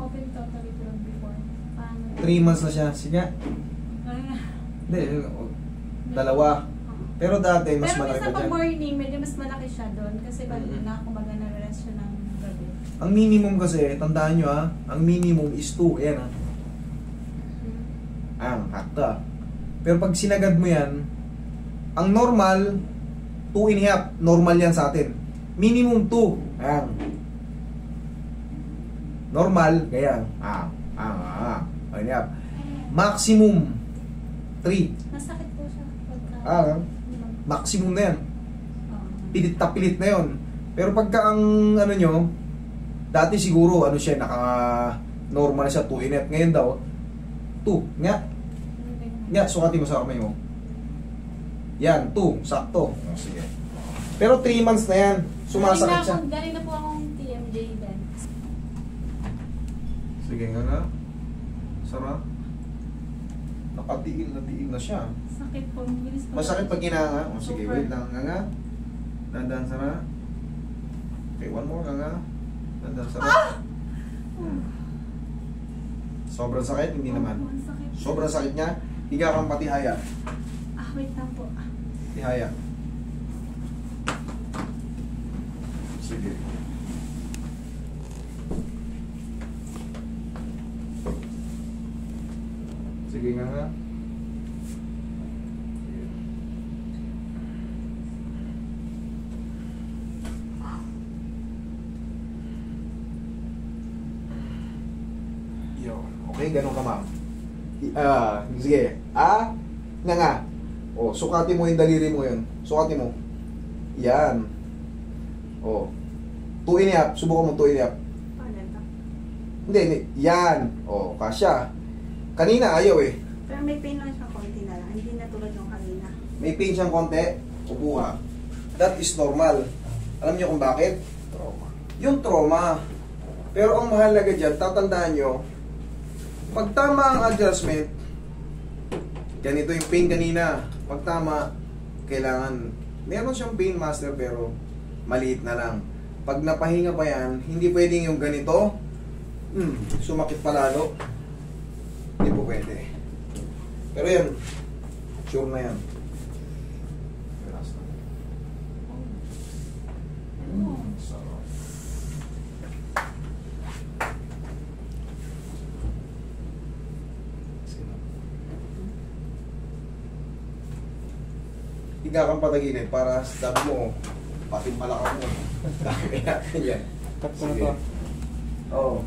open totally from before. Paano? 3 months na siya. Sige. Hindi, dalawa. Pero dati, mas malaki pa Pero dyan. sa morning, medyo mas malaki siya doon. Kasi kumbaga na-rest siya ng gabi. Ang minimum kasi, tandaan nyo ang minimum is 2. Ayan hakta. Pero pag sinagad mo yan, ang normal, 2.5. Normal yan sa atin. Minimum 2. Ayan. Normal, ganyan. Ayan. Maximum 3. Masakit po siya pagka... Maximum na yan. Pilit na pilit na yun. Pero pagka ang ano nyo, dati siguro ano siya, naka-normal siya 2.5. Ngayon daw, 2. Nga, sukatin mo sa kamay mo. Yan, 2. Sakto. Sige. Pero 3 months na yan. Sumasakit siya. Galing na po akong TMJ then. Sige nga. Sarap. Nakatiil na siya. Sakit po. Masakit pag ginanga. O sige, wait lang. Nga. Dandan sana. Okay, one more. Nga. Dandan sana. Sobrang sakit? Hindi naman. Sobrang sakit niya. Higa kang patihaya. Wait lang po. Tihaya. Sige. Sige nga. Okay, ganun ka ma'am. Sige. Nga. O, sukatin mo yung daliri mo yun. Sukatin mo. Yan. O. 2.5. Subukan mo 2.5. Hindi. Yan. O, kasya. Kanina ayaw eh. Pero may pain lang siya konti na lang. Hindi na tulad ng kanina. May pain siyang konti. Upo ka. That is normal. Alam niyo kung bakit? Trauma. Yung trauma. Pero ang mahalaga dyan, tatandaan nyo, pag tama ang adjustment, ganito yung pain kanina. Pag tama, kailangan, meron siyang pain master pero maliit na lang. Pag napahinga pa yan, hindi pwedeng yung ganito, sumakit pa lalo. Hindi po pwede. Pero yan, sure na yan. Relax na. Sarap. Higa kang patagilid para sabi mo, pati malakang mo. Kaya natin yan. Cut ko na to. Oo.